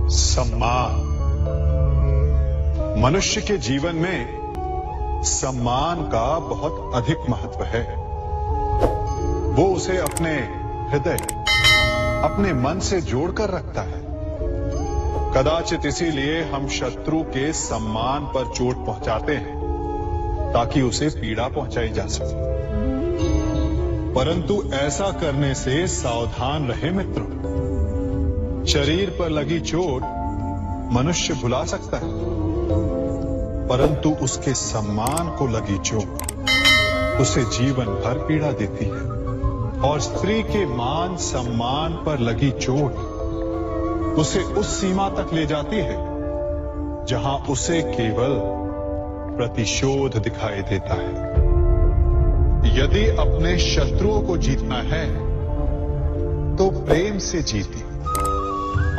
सम्मान। मनुष्य के जीवन में सम्मान का बहुत अधिक महत्व है। वो उसे अपने हृदय, अपने मन से जोड़कर रखता है। कदाचित इसीलिए हम शत्रु के सम्मान पर चोट पहुंचाते हैं ताकि उसे पीड़ा पहुंचाई जा सके। परंतु ऐसा करने से सावधान रहे मित्रों। शरीर पर लगी चोट मनुष्य भुला सकता है, परंतु उसके सम्मान को लगी चोट उसे जीवन भर पीड़ा देती है। और स्त्री के मान सम्मान पर लगी चोट उसे उस सीमा तक ले जाती है जहां उसे केवल प्रतिशोध दिखाई देता है। यदि अपने शत्रुओं को जीतना है तो प्रेम से जीतिए,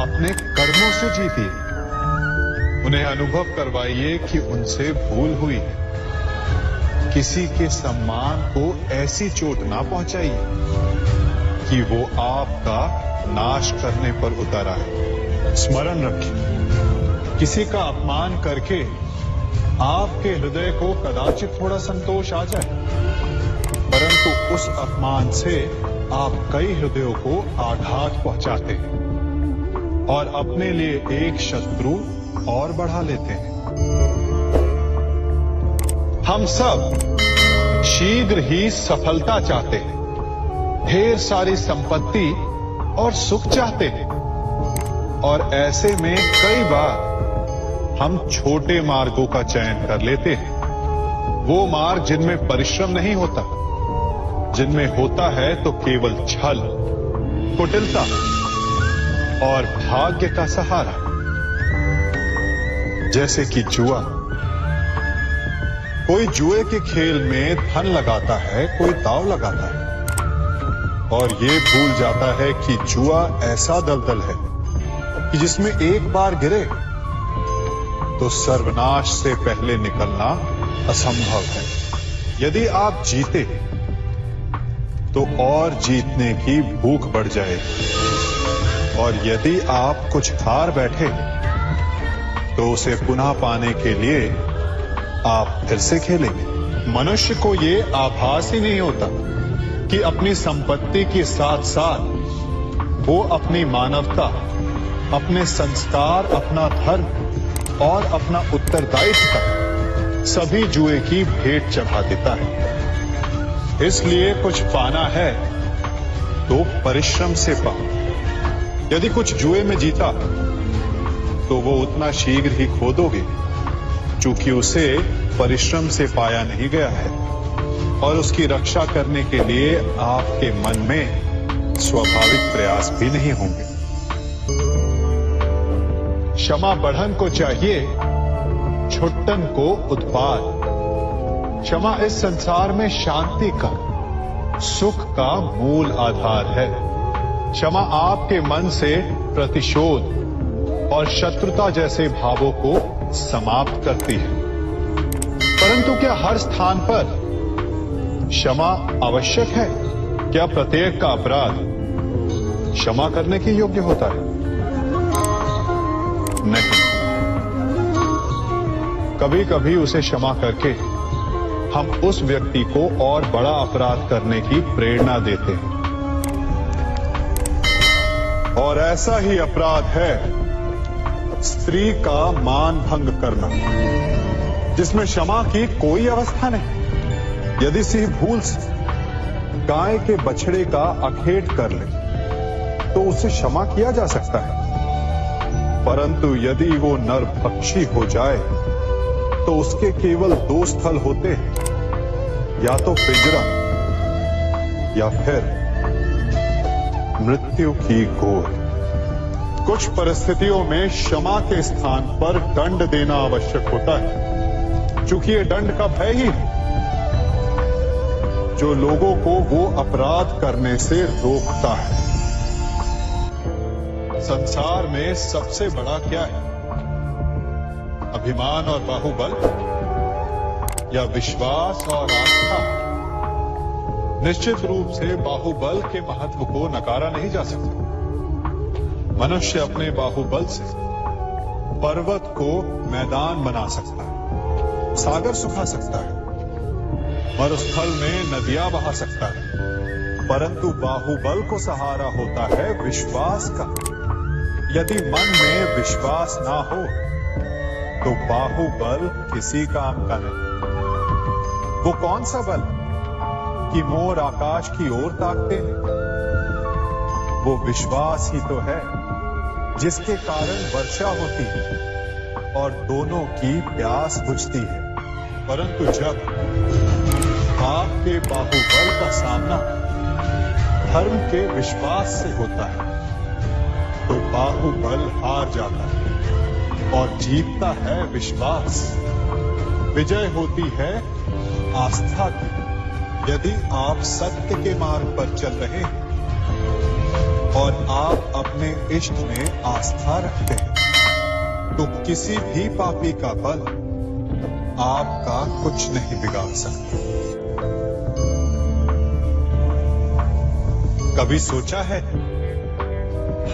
अपने कर्मों से जीतिए। उन्हें अनुभव करवाइए कि उनसे भूल हुई है। किसी के सम्मान को ऐसी चोट ना पहुंचाइए कि वो आपका नाश करने पर उतर आए। स्मरण रखिए, किसी का अपमान करके आपके हृदय को कदाचित थोड़ा संतोष आ जाए, परंतु उस अपमान से आप कई हृदयों को आघात पहुंचाते हैं और अपने लिए एक शत्रु और बढ़ा लेते हैं। हम सब शीघ्र ही सफलता चाहते हैं, ढेर सारी संपत्ति और सुख चाहते हैं, और ऐसे में कई बार हम छोटे मार्गों का चयन कर लेते हैं। वो मार्ग जिनमें परिश्रम नहीं होता, जिनमें होता है तो केवल छल, कुटिलता और भाग्य का सहारा। जैसे कि जुआ। कोई जुए के खेल में धन लगाता है, कोई दांव लगाता है और ये भूल जाता है कि जुआ ऐसा दलदल है कि जिसमें एक बार गिरे तो सर्वनाश से पहले निकलना असंभव है। यदि आप जीते तो और जीतने की भूख बढ़ जाएगी, और यदि आप कुछ हार बैठे तो उसे पुनः पाने के लिए आप फिर से खेलेंगे। मनुष्य को ये आभास ही नहीं होता कि अपनी संपत्ति के साथ साथ वो अपनी मानवता, अपने संस्कार, अपना धर्म और अपना उत्तरदायित्व सभी जुए की भेंट चढ़ा देता है। इसलिए कुछ पाना है तो परिश्रम से पाओ। यदि कुछ जुए में जीता तो वो उतना शीघ्र ही खो दोगे, चूंकि उसे परिश्रम से पाया नहीं गया है, और उसकी रक्षा करने के लिए आपके मन में स्वाभाविक प्रयास भी नहीं होंगे। क्षमा बढ़न को चाहिए, छुट्टन को उत्पाद। क्षमा इस संसार में शांति का, सुख का मूल आधार है। क्षमा आपके मन से प्रतिशोध और शत्रुता जैसे भावों को समाप्त करती है। परंतु क्या हर स्थान पर क्षमा आवश्यक है? क्या प्रत्येक का अपराध क्षमा करने के योग्य होता है? नहीं। कभी कभी उसे क्षमा करके हम उस व्यक्ति को और बड़ा अपराध करने की प्रेरणा देते हैं, और ऐसा ही अपराध है स्त्री का मान भंग करना, जिसमें क्षमा की कोई अवस्था नहीं। यदि सिंह भूल से गाय के बछड़े का अखेट कर ले तो उसे क्षमा किया जा सकता है, परंतु यदि वो नरभक्षी हो जाए तो उसके केवल दो स्थल होते हैं, या तो पिंजरा या फिर मृत्यु की गोद। कुछ परिस्थितियों में क्षमा के स्थान पर दंड देना आवश्यक होता है, चूंकि ये दंड का भय ही है जो लोगों को वो अपराध करने से रोकता है। संसार में सबसे बड़ा क्या है? अभिमान और बाहुबल, या विश्वास और आस्था? निश्चित रूप से बाहुबल के महत्व को नकारा नहीं जा सकता। मनुष्य अपने बाहुबल से पर्वत को मैदान बना सकता है, सागर सुखा सकता है, मरुस्थल में नदियां बहा सकता है, परंतु बाहुबल को सहारा होता है विश्वास का। यदि मन में विश्वास ना हो तो बाहुबल किसी काम का नहीं। वो कौन सा बल कि मोर आकाश की ओर ताकते हैं? वो विश्वास ही तो है जिसके कारण वर्षा होती है और दोनों की प्यास बुझती है। परंतु जब आपके बाहुबल का सामना धर्म के विश्वास से होता है तो बाहुबल हार जाता है और जीतता है विश्वास। विजय होती है आस्था की। यदि आप सत्य के मार्ग पर चल रहे हैं और आप अपने इष्ट में आस्था रखते हैं तो किसी भी पापी का बल आपका कुछ नहीं बिगाड़ सकता। कभी सोचा है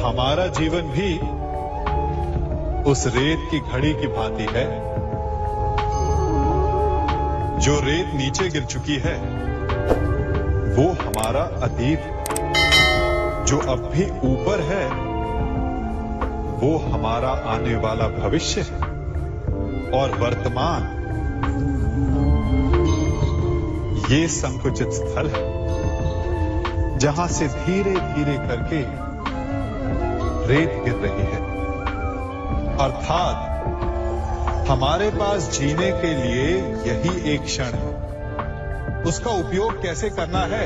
हमारा जीवन भी उस रेत की घड़ी की भांति है? जो रेत नीचे गिर चुकी है वो हमारा अतीत, जो अब भी ऊपर है वो हमारा आने वाला भविष्य है, और वर्तमान ये संकुचित स्थल है जहां से धीरे धीरे करके रेत गिर रही है। अर्थात हमारे पास जीने के लिए यही एक क्षण है। उसका उपयोग कैसे करना है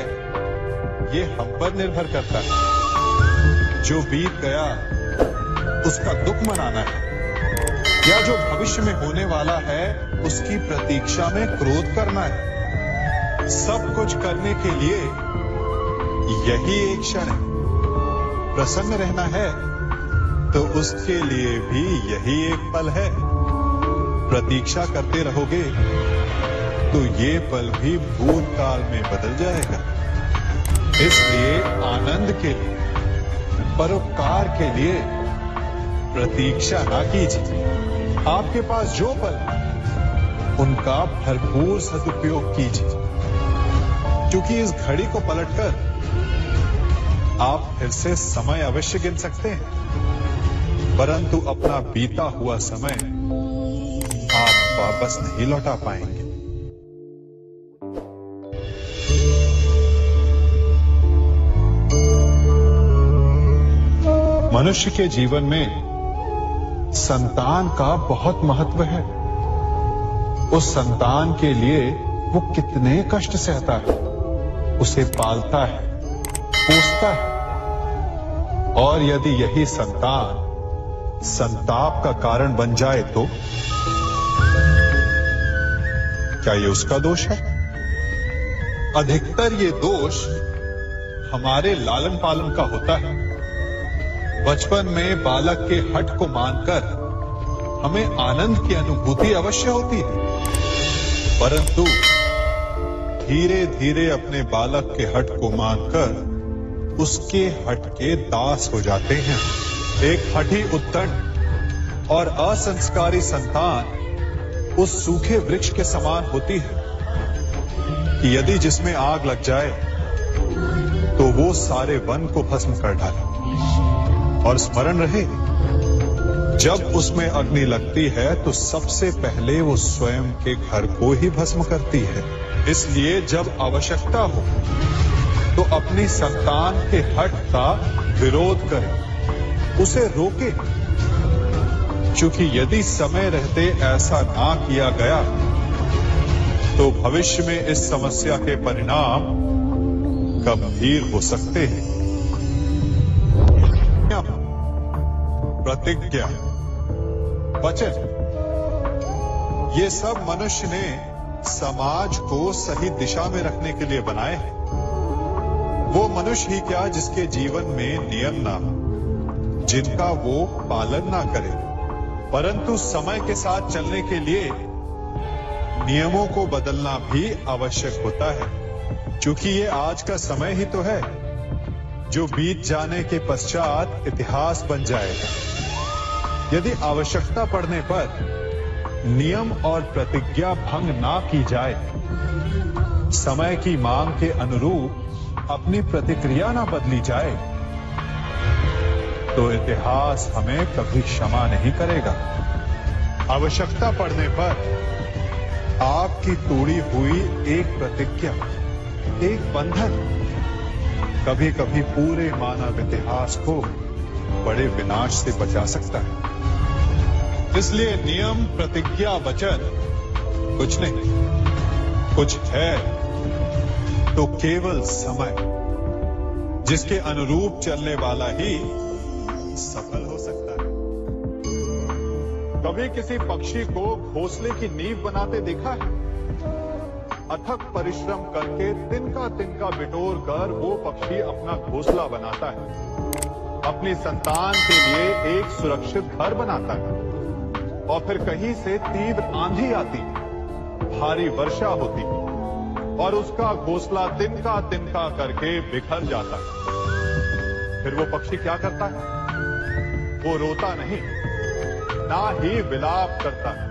ये हम पर निर्भर करता है। जो बीत गया उसका दुख मनाना है या जो भविष्य में होने वाला है उसकी प्रतीक्षा में क्रोध करना है। सब कुछ करने के लिए यही एक क्षण है। प्रसन्न रहना है तो उसके लिए भी यही एक पल है। प्रतीक्षा करते रहोगे तो ये पल भी भूतकाल में बदल जाएगा। इसलिए आनंद के लिए, परोपकार के लिए प्रतीक्षा ना कीजिए। आपके पास जो पल उनका भरपूर सदुपयोग कीजिए, क्योंकि इस घड़ी को पलटकर आप फिर से समय अवश्य गिन सकते हैं, परंतु अपना बीता हुआ समय आप वापस नहीं लौटा पाएंगे। मनुष्य के जीवन में संतान का बहुत महत्व है। उस संतान के लिए वो कितने कष्ट सहता है, उसे पालता है, पोसता है, और यदि यही संतान संताप का कारण बन जाए तो क्या ये उसका दोष है? अधिकतर ये दोष हमारे लालन पालन का होता है। बचपन में बालक के हठ को मानकर हमें आनंद की अनुभूति अवश्य होती है, परंतु धीरे धीरे अपने बालक के हठ को मानकर उसके हठ के दास हो जाते हैं। एक हठी उद्दंड और असंस्कारी संतान उस सूखे वृक्ष के समान होती है कि यदि जिसमें आग लग जाए तो वो सारे वन को भस्म कर डाले। और स्मरण रहे, जब उसमें अग्नि लगती है तो सबसे पहले वो स्वयं के घर को ही भस्म करती है। इसलिए जब आवश्यकता हो तो अपनी संतान के हठ का विरोध करें, उसे रोके, क्योंकि यदि समय रहते ऐसा ना किया गया तो भविष्य में इस समस्या के परिणाम गंभीर हो सकते हैं। प्रतिज्ञा, वचन, ये सब मनुष्य ने समाज को सही दिशा में रखने के लिए बनाए हैं। वो मनुष्य ही क्या जिसके जीवन में नियम ना हो, जिनका वो पालन ना करे, परंतु समय के साथ चलने के लिए नियमों को बदलना भी आवश्यक होता है, क्योंकि ये आज का समय ही तो है जो बीत जाने के पश्चात इतिहास बन जाएगा। यदि आवश्यकता पड़ने पर नियम और प्रतिज्ञा भंग ना की जाए, समय की मांग के अनुरूप अपनी प्रतिक्रिया ना बदली जाए, तो इतिहास हमें कभी क्षमा नहीं करेगा। आवश्यकता पड़ने पर आपकी तोड़ी हुई एक प्रतिज्ञा, एक बंधन कभी कभी पूरे मानव इतिहास को बड़े विनाश से बचा सकता है। इसलिए नियम, प्रतिज्ञा, वचन कुछ नहीं, कुछ है तो केवल समय, जिसके अनुरूप चलने वाला ही सफल हो सकता है। कभी किसी पक्षी को घोंसले की नींव बनाते देखा है? अथक परिश्रम करके तिनका तिनका बिटोर कर वो पक्षी अपना घोंसला बनाता है, अपनी संतान के लिए एक सुरक्षित घर बनाता है। और फिर कहीं से तीव्र आंधी आती है, भारी वर्षा होती है और उसका घोंसला तिनका तिनका करके बिखर जाता है। फिर वो पक्षी क्या करता है? वो रोता नहीं, ना ही विलाप करता है।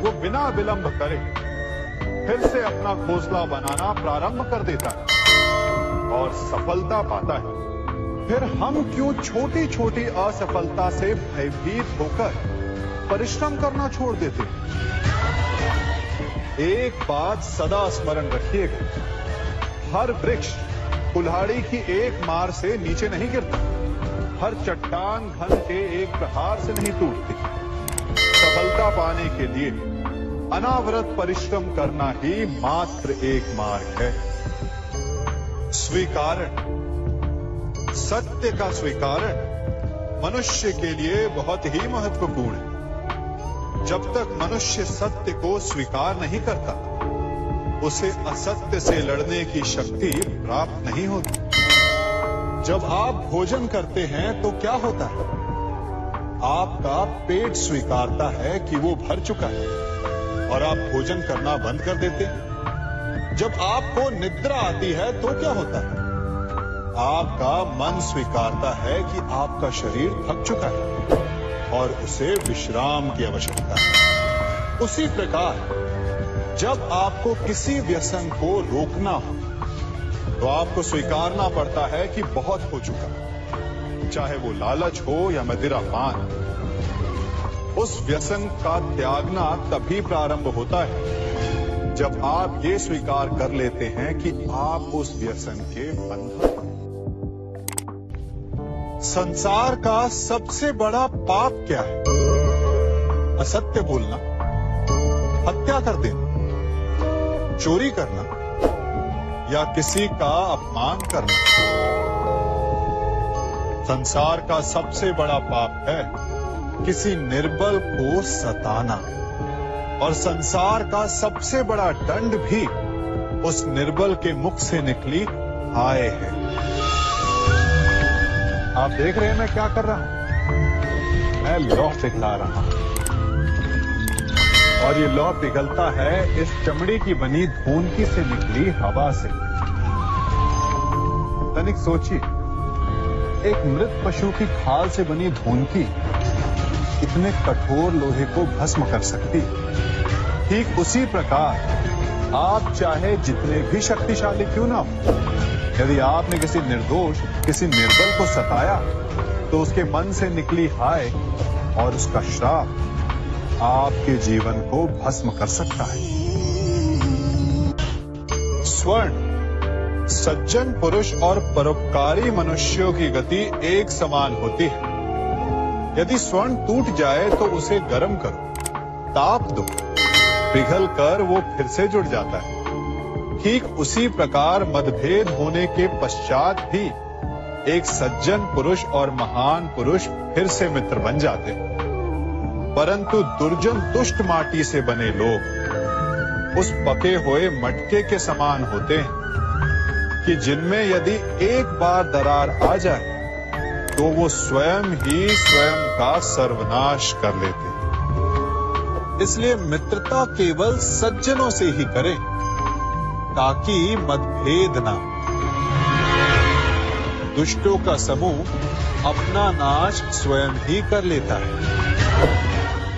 वो बिना विलंब करे फिर से अपना घोंसला बनाना प्रारंभ कर देता है और सफलता पाता है। फिर हम क्यों छोटी छोटी असफलता से भयभीत होकर परिश्रम करना छोड़ देते? एक बात सदा स्मरण रखिएगा, हर वृक्ष कुल्हाड़ी की एक मार से नीचे नहीं गिरता, हर चट्टान घन के एक प्रहार से नहीं टूटती। सफलता पाने के लिए अनावरत परिश्रम करना ही मात्र एक मार्ग है। स्वीकारण, सत्य का स्वीकारण मनुष्य के लिए बहुत ही महत्वपूर्ण है। जब तक मनुष्य सत्य को स्वीकार नहीं करता, उसे असत्य से लड़ने की शक्ति प्राप्त नहीं होती। जब आप भोजन करते हैं तो क्या होता है? आपका पेट स्वीकारता है कि वो भर चुका है और आप भोजन करना बंद कर देते हैं। जब आपको निद्रा आती है तो क्या होता है? आपका मन स्वीकारता है कि आपका शरीर थक चुका है और उसे विश्राम की आवश्यकता है। उसी प्रकार जब आपको किसी व्यसन को रोकना हो तो आपको स्वीकारना पड़ता है कि बहुत हो चुका, चाहे वो लालच हो या मदिरा पान। उस व्यसन का त्यागना तभी प्रारंभ होता है जब आप ये स्वीकार कर लेते हैं कि आप उस व्यसन के बंधन। संसार का सबसे बड़ा पाप क्या है? असत्य बोलना, हत्या कर देना, चोरी करना या किसी का अपमान करना। संसार का सबसे बड़ा पाप है किसी निर्बल को सताना, और संसार का सबसे बड़ा दंड भी उस निर्बल के मुख से निकली आय है। आप देख रहे हैं मैं क्या कर रहा हूं? मैं लौह पिघला रहा हूं और ये लौह पिघलता है इस चमड़ी की बनी धूनकी से निकली हवा से। तनिक सोचिए, एक मृत पशु की खाल से बनी धूनकी इतने कठोर लोहे को भस्म कर सकती। ठीक उसी प्रकार आप चाहे जितने भी शक्तिशाली क्यों ना हो, यदि आपने किसी निर्दोष, किसी निर्बल को सताया तो उसके मन से निकली हाय और उसका श्राप आपके जीवन को भस्म कर सकता है। स्वर्ण, सज्जन पुरुष और परोपकारी मनुष्यों की गति एक समान होती है। यदि स्वर्ण टूट जाए तो उसे गर्म करो, ताप दो, पिघल कर वो फिर से जुड़ जाता है। ठीक उसी प्रकार मतभेद होने के पश्चात भी एक सज्जन पुरुष और महान पुरुष फिर से मित्र बन जाते हैं। परंतु दुर्जन दुष्ट माटी से बने लोग उस पके हुए मटके के समान होते हैं कि जिनमें यदि एक बार दरार आ जाए तो वो स्वयं ही स्वयं का सर्वनाश कर लेते हैं। इसलिए मित्रता केवल सज्जनों से ही करें ताकि मतभेद ना हो। दुष्टों का समूह अपना नाश स्वयं ही कर लेता है।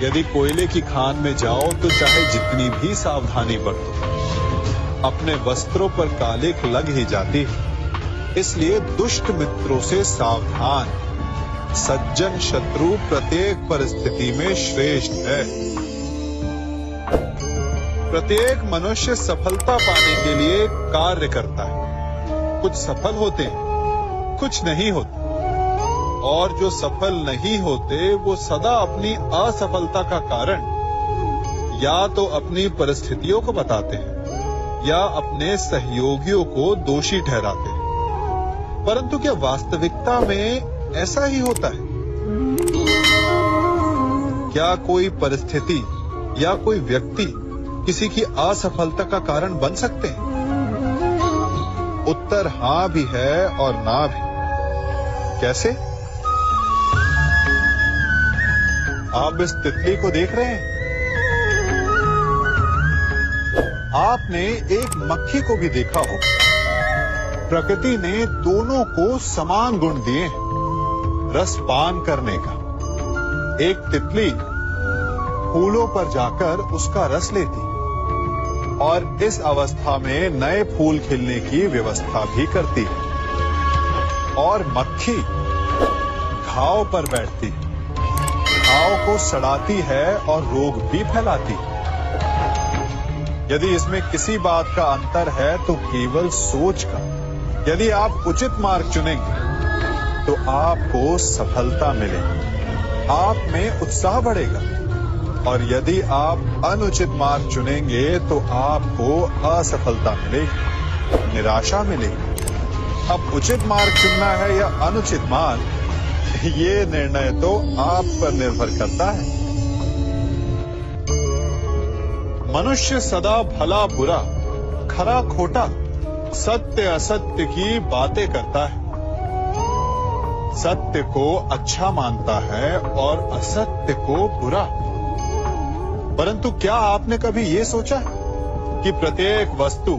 यदि कोयले की खान में जाओ तो चाहे जितनी भी सावधानी बरतो, अपने वस्त्रों पर कालिख लग ही जाती है। इसलिए दुष्ट मित्रों से सावधान, सज्जन शत्रु प्रत्येक परिस्थिति में श्रेष्ठ है। प्रत्येक मनुष्य सफलता पाने के लिए कार्य करता है। कुछ सफल होते हैं, कुछ नहीं होते, और जो सफल नहीं होते वो सदा अपनी असफलता का कारण या तो अपनी परिस्थितियों को बताते हैं या अपने सहयोगियों को दोषी ठहराते हैं। परंतु क्या वास्तविकता में ऐसा ही होता है? क्या कोई परिस्थिति या कोई व्यक्ति किसी की असफलता का कारण बन सकते हैं? उत्तर हां भी है और ना भी। कैसे? आप इस तितली को देख रहे हैं? आपने एक मक्खी को भी देखा हो। प्रकृति ने दोनों को समान गुण दिए हैं रस पान करने का। एक तितली फूलों पर जाकर उसका रस लेती और इस अवस्था में नए फूल खिलने की व्यवस्था भी करती है। और मक्खी घाव पर बैठती है, घाव को सड़ाती है और रोग भी फैलाती है। यदि इसमें किसी बात का अंतर है तो केवल सोच का। यदि आप उचित मार्ग चुनेंगे तो आपको सफलता मिलेगी, आप में उत्साह बढ़ेगा। और यदि आप अनुचित मार्ग चुनेंगे तो आपको असफलता मिलेगी, निराशा मिलेगी। अब उचित मार्ग चुनना है या अनुचित मार्ग, ये निर्णय तो आप पर निर्भर करता है। मनुष्य सदा भला बुरा, खरा खोटा, सत्य असत्य की बातें करता है। सत्य को अच्छा मानता है और असत्य को बुरा। परंतु क्या आपने कभी ये सोचा कि प्रत्येक वस्तु,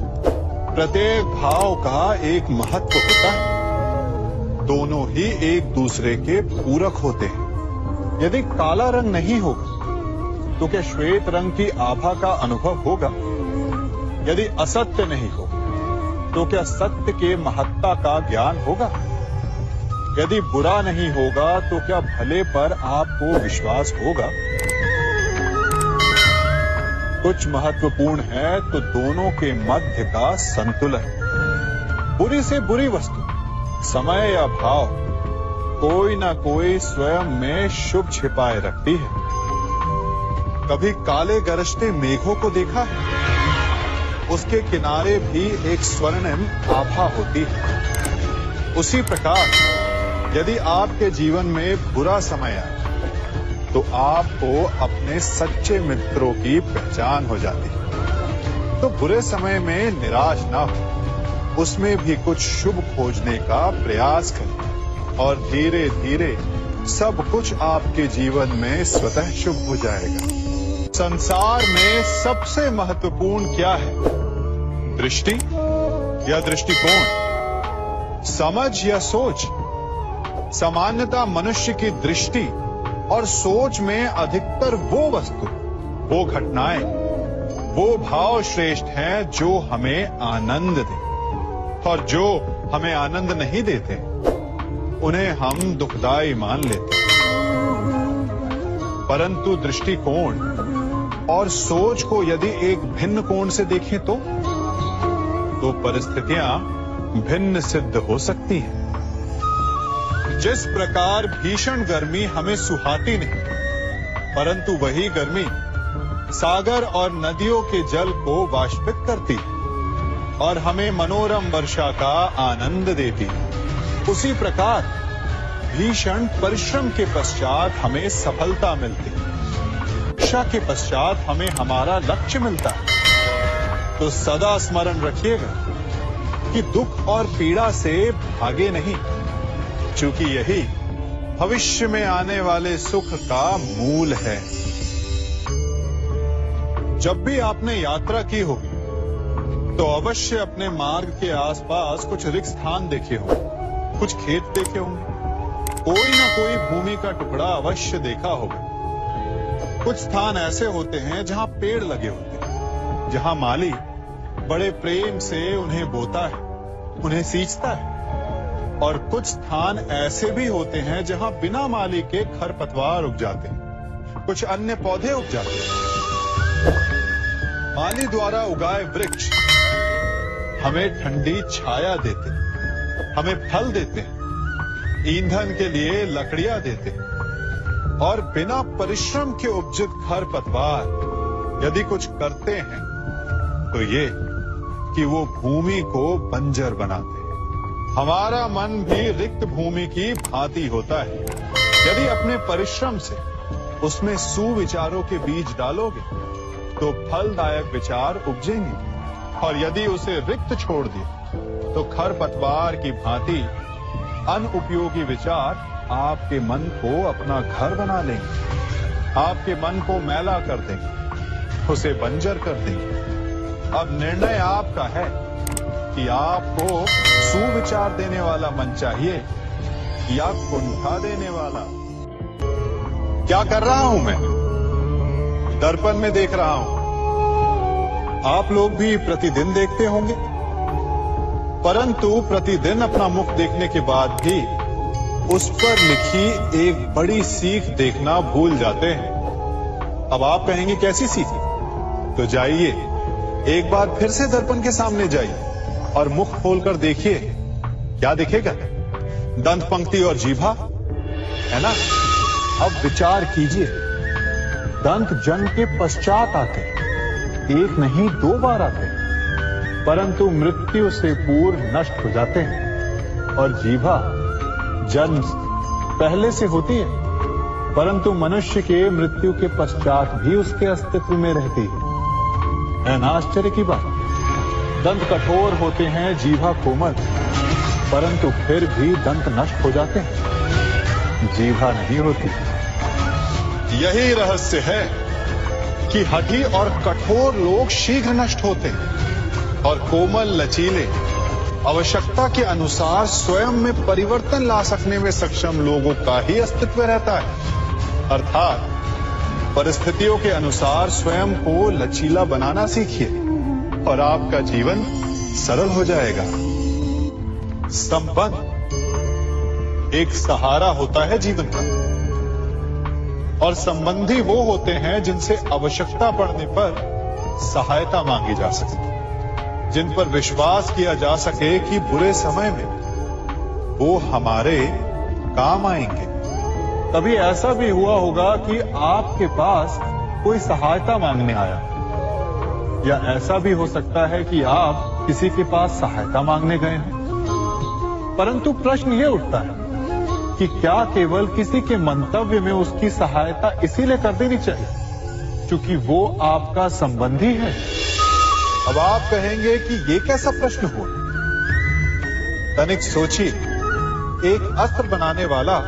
प्रत्येक भाव का एक महत्व होता है? दोनों ही एक दूसरे के पूरक होते हैं। यदि काला रंग नहीं होगा तो क्या श्वेत रंग की आभा का अनुभव होगा? यदि असत्य नहीं होगा तो क्या सत्य के महत्ता का ज्ञान होगा? यदि बुरा नहीं होगा तो क्या भले पर आपको विश्वास होगा? कुछ महत्वपूर्ण है तो दोनों के मध्य का संतुलन। बुरी से बुरी वस्तु, समय या भाव, कोई ना कोई स्वयं में शुभ छिपाए रखती है। कभी काले गरजते मेघों को देखा है? उसके किनारे भी एक स्वर्णिम आभा होती है। उसी प्रकार यदि आपके जीवन में बुरा समय आए तो आपको अपने सच्चे मित्रों की पहचान हो जाती है। तो बुरे समय में निराश ना हो, उसमें भी कुछ शुभ खोजने का प्रयास करें और धीरे धीरे सब कुछ आपके जीवन में स्वतः शुभ हो जाएगा। संसार में सबसे महत्वपूर्ण क्या है? दृष्टि या दृष्टिकोण, समझ या सोच? सामान्यतः मनुष्य की दृष्टि और सोच में अधिकतर वो वस्तु, वो घटनाएं, वो भाव श्रेष्ठ हैं जो हमें आनंद दें, और जो हमें आनंद नहीं देते उन्हें हम दुखदाई मान लेते। परंतु दृष्टिकोण और सोच को यदि एक भिन्न कोण से देखें तो परिस्थितियां भिन्न सिद्ध हो सकती हैं। जिस प्रकार भीषण गर्मी हमें सुहाती नहीं, परंतु वही गर्मी सागर और नदियों के जल को वाष्पित करती है और हमें मनोरम वर्षा का आनंद देती है, उसी प्रकार भीषण परिश्रम के पश्चात हमें सफलता मिलती है। इच्छा के पश्चात हमें हमारा लक्ष्य मिलता है। तो सदा स्मरण रखिएगा कि दुख और पीड़ा से भागे नहीं, क्योंकि यही भविष्य में आने वाले सुख का मूल है। जब भी आपने यात्रा की होगी तो अवश्य अपने मार्ग के आसपास कुछ रिक्त स्थान देखे होंगे, कुछ खेत देखे होंगे, कोई ना कोई भूमि का टुकड़ा अवश्य देखा होगा। कुछ स्थान ऐसे होते हैं जहां पेड़ लगे होते हैं, जहां माली बड़े प्रेम से उन्हें बोता है, उन्हें सींचता है। और कुछ स्थान ऐसे भी होते हैं जहां बिना माली के खरपतवार उग जाते हैं, कुछ अन्य पौधे उग जाते हैं। माली द्वारा उगाए वृक्ष हमें ठंडी छाया देते हैं, हमें फल देते हैं, ईंधन के लिए लकड़ियां देते हैं। और बिना परिश्रम के उपजित खरपतवार यदि कुछ करते हैं तो ये कि वो भूमि को बंजर बनाते हैं। हमारा मन भी रिक्त भूमि की भांति होता है। यदि अपने परिश्रम से उसमें सुविचारों के बीज डालोगे तो फलदायक विचार उपजेंगे, और यदि उसे रिक्त छोड़ दिए तो खरपतवार की भांति अनुपयोगी विचार आपके मन को अपना घर बना लेंगे, आपके मन को मैला कर देंगे, उसे बंजर कर देंगे। अब निर्णय आपका है कि आपको सुविचार देने वाला मन चाहिए या कुंठा देने वाला। क्या कर रहा हूं मैं? दर्पण में देख रहा हूं। आप लोग भी प्रतिदिन देखते होंगे, परंतु प्रतिदिन अपना मुख देखने के बाद भी उस पर लिखी एक बड़ी सीख देखना भूल जाते हैं। अब आप कहेंगे कैसी सीख? तो जाइए, एक बार फिर से दर्पण के सामने जाइए और मुख खोलकर देखिए, क्या दिखेगा? दंत पंक्ति और जीभा, है ना? अब विचार कीजिए, दंत जन्म के पश्चात आते, एक नहीं 2 बार आते, परंतु मृत्यु से पूर्व नष्ट हो जाते हैं। और जीभा जन्म पहले से होती है, परंतु मनुष्य के मृत्यु के पश्चात भी उसके अस्तित्व में रहती है ना आश्चर्य की बात? दंत कठोर होते हैं, जीभा कोमल, परंतु फिर भी दंत नष्ट हो जाते हैं, जीभा नहीं होती। यही रहस्य है कि हठी और कठोर लोग शीघ्र नष्ट होते हैं, और कोमल लचीले आवश्यकता के अनुसार स्वयं में परिवर्तन ला सकने में सक्षम लोगों का ही अस्तित्व रहता है। अर्थात परिस्थितियों के अनुसार स्वयं को लचीला बनाना सीखिए और आपका जीवन सरल हो जाएगा। संबंध एक सहारा होता है जीवन का, और संबंधी वो होते हैं जिनसे आवश्यकता पड़ने पर सहायता मांगी जा सके, जिन पर विश्वास किया जा सके कि बुरे समय में वो हमारे काम आएंगे। कभी ऐसा भी हुआ होगा कि आपके पास कोई सहायता मांगने आया, या ऐसा भी हो सकता है कि आप किसी के पास सहायता मांगने गए हैं। परंतु प्रश्न ये उठता है कि क्या केवल किसी के मंतव्य में उसकी सहायता इसीलिए कर देनी चाहिए क्योंकि वो आपका संबंधी है? अब आप कहेंगे कि ये कैसा प्रश्न हुआ? तनिक सोचिए, एक अस्त्र बनाने वाला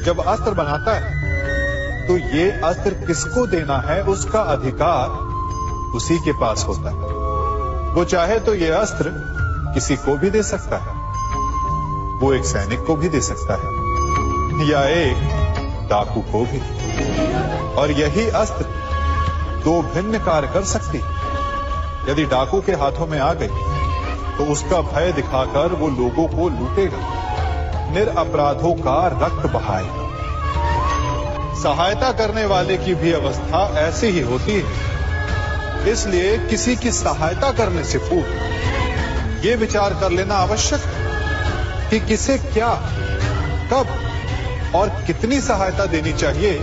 जब अस्त्र बनाता है तो ये अस्त्र किसको देना है उसका अधिकार उसी के पास होता है। वो चाहे तो ये अस्त्र किसी को भी दे सकता है, वो एक सैनिक को भी दे सकता है या एक डाकू को भी, और यही अस्त्र 2 भिन्न कार्य कर सकती है। यदि डाकू के हाथों में आ गई तो उसका भय दिखाकर वो लोगों को लूटेगा, निरपराधों का रक्त बहाएगा। सहायता करने वाले की भी अवस्था ऐसी ही होती है। इसलिए किसी की सहायता करने से पूर्व ये विचार कर लेना आवश्यक है कि किसे क्या, कब और कितनी सहायता देनी चाहिए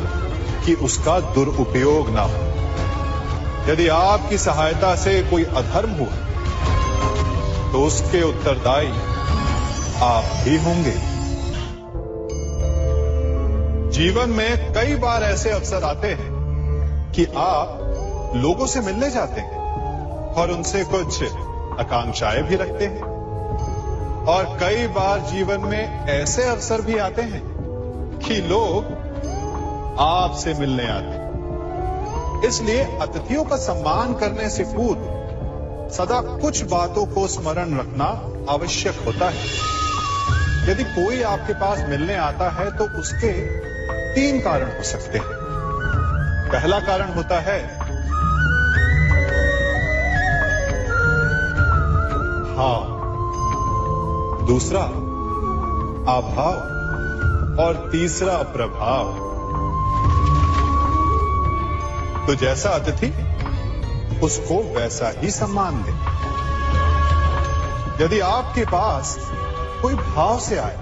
कि उसका दुरुपयोग ना हो। यदि आपकी सहायता से कोई अधर्म हुआ तो उसके उत्तरदायी आप ही होंगे। जीवन में कई बार ऐसे अवसर आते हैं कि आप लोगों से मिलने जाते हैं और उनसे कुछ आकांक्षाएं भी रखते हैं, और कई बार जीवन में ऐसे अवसर भी आते हैं कि लोग आपसे मिलने आते हैं। इसलिए अतिथियों का सम्मान करने से पूर्व सदा कुछ बातों को स्मरण रखना आवश्यक होता है। यदि कोई आपके पास मिलने आता है तो उसके 3 कारण हो सकते हैं। पहला कारण होता है भाव, दूसरा अभाव और तीसरा प्रभाव। तो जैसा अतिथि उसको वैसा ही सम्मान दे। यदि आपके पास कोई भाव से आए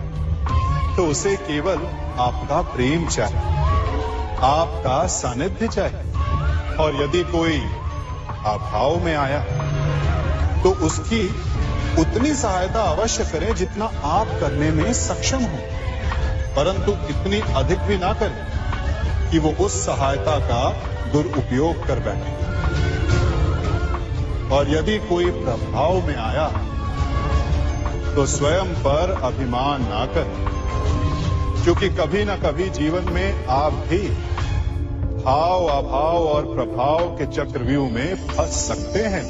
तो उसे केवल आपका प्रेम चाहिए, आपका सानिध्य चाहिए। और यदि कोई अभाव में आया तो उसकी उतनी सहायता अवश्य करें जितना आप करने में सक्षम हो, परंतु इतनी अधिक भी ना करें कि वो उस सहायता का दुरुपयोग कर बैठे। और यदि कोई प्रभाव में आया तो स्वयं पर अभिमान ना करें, क्योंकि कभी ना कभी जीवन में आप भी भाव, अभाव और प्रभाव के चक्रव्यूह में फंस सकते हैं।